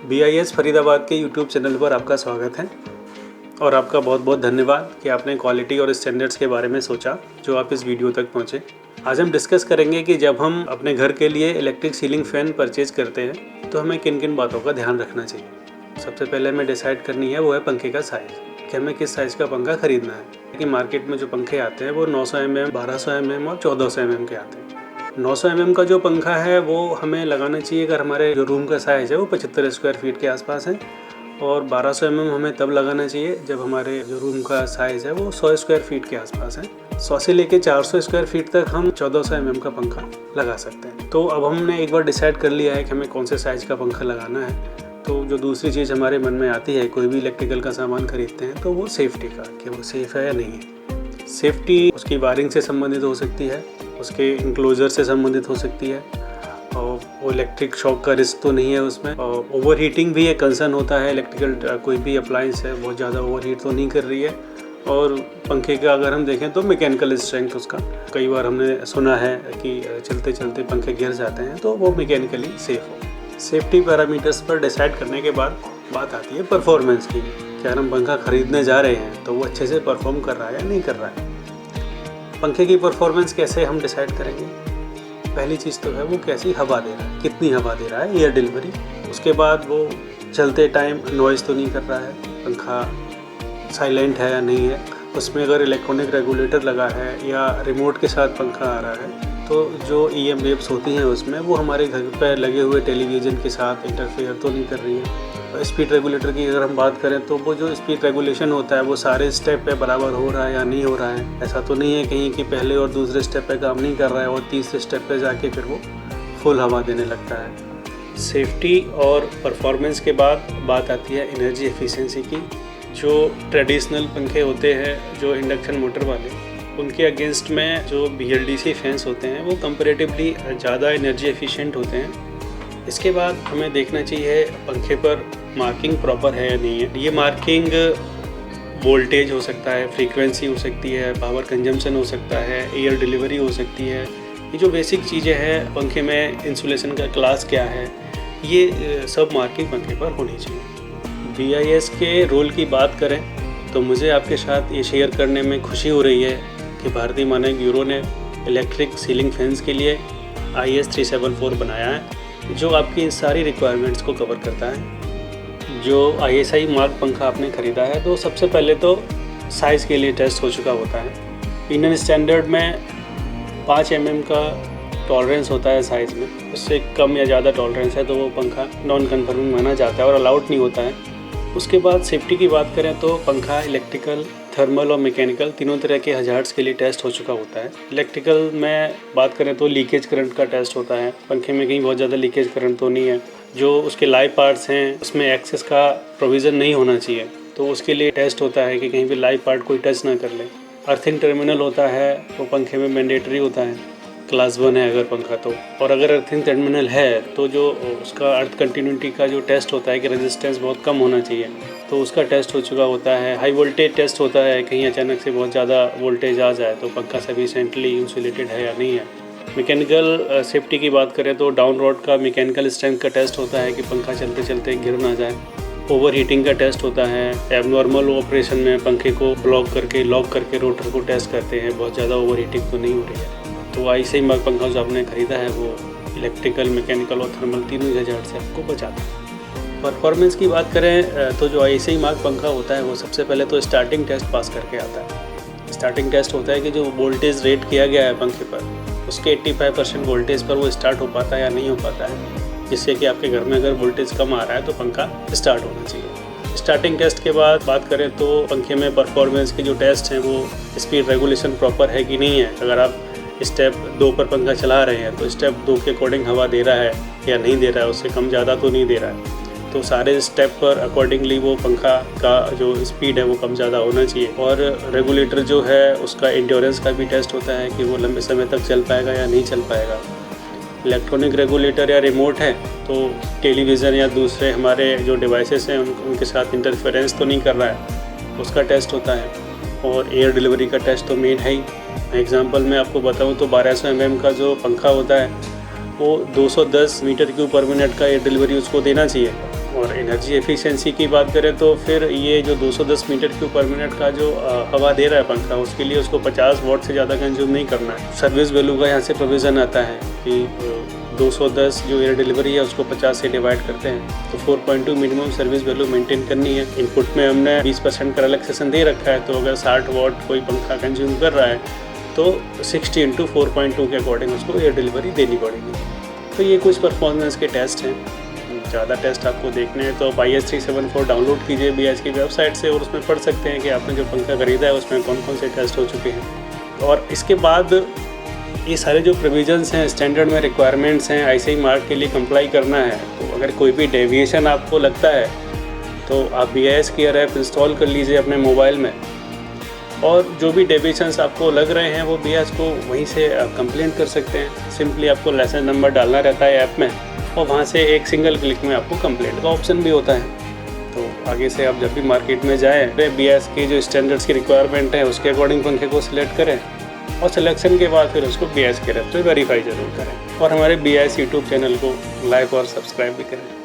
BIS Faridabad के YouTube channel पर आपका स्वागत है और आपका बहुत बहुत धन्यवाद कि आपने क्वालिटी और स्टैंडर्ड्स के बारे में सोचा जो आप इस वीडियो तक पहुँचे। आज हम डिस्कस करेंगे कि जब हम अपने घर के लिए इलेक्ट्रिक सीलिंग फ़ैन परचेज़ करते हैं तो हमें किन किन बातों का ध्यान रखना चाहिए। सबसे पहले हमें डिसाइड करनी है वो है पंखे का साइज़, कि हमें किस साइज़ का पंखा ख़रीदना है। कि मार्केट में जो पंखे आते हैं वो 900 mm, 1200 mm और 1400 mm के आते हैं। 900 mm का जो पंखा है वो हमें लगाना चाहिए अगर हमारे जो रूम का साइज़ है वो 75 स्क्वायर फीट के आसपास है, और 1200 mm हमें तब लगाना चाहिए जब हमारे जो रूम का साइज़ है वो 100 स्क्वायर फीट के आसपास है। 100 से लेके 400 स्क्वायर फीट तक हम 1400 mm का पंखा लगा सकते हैं। तो अब हमने एक बार डिसाइड कर लिया है कि हमें कौन से साइज़ का पंखा लगाना है, तो जो दूसरी चीज़ हमारे मन में आती है कोई भी इलेक्ट्रिकल का सामान खरीदते हैं तो वो सेफ्टी का, कि वो सेफ़ है या नहीं है। सेफ्टी उसकी वायरिंग से संबंधित हो सकती है, उसके इंक्लोजर से संबंधित हो सकती है, और वो इलेक्ट्रिक शॉक का रिस्क तो नहीं है उसमें। और ओवर हीटिंग भी एक कंसर्न होता है। इलेक्ट्रिकल कोई भी अप्लायंस है बहुत ज़्यादा ओवर हीट तो नहीं कर रही है। और पंखे का अगर हम देखें तो मैकेनिकल स्ट्रेंथ उसका, कई बार हमने सुना है कि चलते चलते पंखे गिर जाते हैं, तो वो मैकेनिकली सेफ़ हो। सेफ्टी पैरामीटर्स पर डिसाइड करने के बाद बात आती है परफॉर्मेंस की, कि अगर हम पंखा ख़रीदने जा रहे हैं तो वो अच्छे से परफॉर्म कर रहा है या नहीं कर रहा है। पंखे की परफॉर्मेंस कैसे हम डिसाइड करेंगे? पहली चीज़ तो है वो कैसी हवा दे रहा है, कितनी हवा दे रहा है, एयर डिलीवरी। उसके बाद वो चलते टाइम नॉइज़ तो नहीं कर रहा है, पंखा साइलेंट है या नहीं है। उसमें अगर इलेक्ट्रॉनिक रेगुलेटर लगा है या रिमोट के साथ पंखा आ रहा है तो जो EM वेव्स होती हैं उसमें वो हमारे घर पर लगे हुए टेलीविज़न के साथ इंटरफेयर तो नहीं कर रही है। स्पीड रेगुलेटर की अगर हम बात करें तो वो जो स्पीड रेगुलेशन होता है वो सारे स्टेप पे बराबर हो रहा है या नहीं हो रहा है। ऐसा तो नहीं है कहीं कि पहले और दूसरे स्टेप पे काम नहीं कर रहा है और तीसरे स्टेप पे जाके फिर वो फुल हवा देने लगता है। सेफ्टी और परफॉर्मेंस के बाद बात आती है एनर्जी एफिशिएंसी की। जो ट्रेडिशनल पंखे होते हैं जो इंडक्शन मोटर वाले, उनके अगेंस्ट में जो BLDC फैंस होते हैं वो कंपैरेटिवली ज़्यादा एनर्जी एफिशिएंट होते हैं। इसके बाद हमें देखना चाहिए पंखे पर मार्किंग प्रॉपर है या नहीं है। ये मार्किंग वोल्टेज हो सकता है, फ्रीक्वेंसी हो सकती है, पावर कंजम्पशन हो सकता है, एयर डिलीवरी हो सकती है। ये जो बेसिक चीज़ें हैं, पंखे में इंसुलेशन का क्लास क्या है, ये सब मार्किंग पंखे पर होनी चाहिए। BIS के रोल की बात करें तो मुझे आपके साथ ये शेयर करने में खुशी हो रही है कि भारतीय मानक ब्यूरो ने इलेक्ट्रिक सीलिंग फैंस के लिए IS 374 बनाया है, जो आपकी इन सारी रिक्वायरमेंट्स को कवर करता है। जो ISI मार्क पंखा आपने ख़रीदा है तो सबसे पहले तो साइज़ के लिए टेस्ट हो चुका होता है। इंडियन स्टैंडर्ड में 5 mm का टॉलरेंस होता है साइज़ में, उससे कम या ज़्यादा टॉलरेंस है तो वो पंखा नॉन कन्फर्मिंग माना जाता है और अलाउड नहीं होता है। उसके बाद सेफ्टी की बात करें तो पंखा इलेक्ट्रिकल, थर्मल और मैकेनिकल तीनों तरह के हजार्ड्स के लिए टेस्ट हो चुका होता है। इलेक्ट्रिकल में बात करें तो लीकेज करंट का टेस्ट होता है, पंखे में कहीं बहुत ज़्यादा लीकेज करंट तो नहीं है। जो उसके लाइव पार्ट्स हैं उसमें एक्सेस का प्रोविज़न नहीं होना चाहिए, तो उसके लिए टेस्ट होता है कि कहीं भी लाइव पार्ट कोई टच ना कर ले। अर्थिंग टर्मिनल होता है वो पंखे में मैंडेटरी होता है, क्लास 1 है अगर पंखा तो। और अगर अर्थिंग टर्मिनल है तो जो उसका अर्थ कंटिन्यूटी का जो टेस्ट होता है कि रेजिस्टेंस बहुत कम होना चाहिए, तो उसका टेस्ट हो चुका होता है। हाई वोल्टेज टेस्ट होता है, कहीं अचानक से बहुत ज़्यादा वोल्टेज आ जाए तो पंखा सफिशिएंटली इंसुलेटेड है या नहीं है। मैकेनिकल सेफ्टी की बात करें तो डाउन रोड का मैकेनिकल स्ट्रेंथ का टेस्ट होता है कि पंखा चलते चलते गिर ना जाए। ओवर हीटिंग का टेस्ट होता है। एबनॉर्मल ऑपरेशन में पंखे को ब्लॉक करके लॉक करके रोटर को टेस्ट करते हैं, बहुत ज़्यादा ओवर हीटिंग तो नहीं हो रही है। तो ISI मार्क पंखा जो आपने ख़रीदा है वो इलेक्ट्रिकल, मैकेनिकल और थर्मल तीनों हजार्ड से आपको बचाता है। परफॉर्मेंस की बात करें तो जो ISI मार्क पंखा होता है वो सबसे पहले तो स्टार्टिंग टेस्ट पास करके आता है। स्टार्टिंग टेस्ट होता है कि जो वोल्टेज रेट किया गया है पंखे पर उसके 85% वोल्टेज पर वो स्टार्ट हो पाता है या नहीं हो पाता है, जिससे कि आपके घर में अगर वोल्टेज कम आ रहा है तो पंखा स्टार्ट होना चाहिए। स्टार्टिंग टेस्ट के बाद बात करें तो पंखे में परफॉर्मेंस के जो टेस्ट हैं वो स्पीड रेगुलेशन प्रॉपर है कि नहीं है। अगर आप स्टेप 2 पर पंखा चला रहे हैं तो स्टेप 2 के अकॉर्डिंग हवा दे रहा है या नहीं दे रहा है, उससे कम ज़्यादा तो नहीं दे रहा है। तो सारे स्टेप पर अकॉर्डिंगली वो पंखा का जो स्पीड है वो कम ज़्यादा होना चाहिए। और रेगुलेटर जो है उसका इंड्योरेंस का भी टेस्ट होता है कि वो लंबे समय तक चल पाएगा या नहीं चल पाएगा। इलेक्ट्रॉनिक रेगुलेटर या रिमोट है तो टेलीविज़न या दूसरे हमारे जो डिवाइसेस हैं उनके साथ इंटरफेरेंस तो नहीं कर रहा है, उसका टेस्ट होता है। और एयर डिलीवरी का टेस्ट तो मेन है ही। एग्जांपल मैं आपको बताऊं तो 1200 mm का जो पंखा होता है वो 210 मीटर क्यूब पर मिनट का एयर डिलीवरी उसको देना चाहिए। और एनर्जी एफिशिएंसी की बात करें तो फिर ये जो 210 मीटर क्यूब पर मिनट का जो हवा दे रहा है पंखा, उसके लिए उसको 50 वॉट से ज़्यादा कंज्यूम नहीं करना है। सर्विस वैल्यू का यहाँ से प्रोविज़न आता है कि 210 जो एयर डिलीवरी है उसको 50 से डिवाइड करते हैं तो 4.2 मिनिमम सर्विस वैल्यू मेंटेन करनी है। इनपुट में हमने 20% का रिलैक्सेशन दे रखा है, तो अगर 60 वॉट कोई पंखा कंज्यूम कर रहा है तो 60 × 4.2 के अकॉर्डिंग उसको एयर डिलीवरी देनी पड़ेगी। तो ये कुछ परफॉर्मेंस के टेस्ट हैं। ज़्यादा टेस्ट आपको देखने हैं तो आप IS374 डाउनलोड कीजिए BIS की वेबसाइट से और उसमें पढ़ सकते हैं कि आपने जो पंखा ख़रीदा है उसमें कौन कौन से टेस्ट हो चुके हैं। और इसके बाद ये सारे जो प्रोविजंस हैं, स्टैंडर्ड में रिक्वायरमेंट्स हैं, ICI मार्क के लिए कंप्लाई करना है। तो अगर कोई भी डेविएशन आपको लगता है तो आप BIS केयर ऐप इंस्टॉल कर लीजिए अपने मोबाइल में, और जो भी डेविएशंस आपको लग रहे हैं वो BIS को वहीं से कंप्लेंट कर सकते हैं। सिंपली आपको लाइसेंस नंबर डालना रहता है ऐप में और वहाँ से एक सिंगल क्लिक में आपको कंप्लेंट का ऑप्शन भी होता है। तो आगे से आप जब भी मार्केट में जाएँ BIS के जो स्टैंडर्ड्स की रिक्वायरमेंट है उसके अकॉर्डिंग पंखे को सिलेक्ट करें और सिलेक्शन के बाद फिर उसको BIS के रेट पे वेरीफाई ज़रूर करें और हमारे BIS यूट्यूब चैनल को लाइक और सब्सक्राइब भी करें।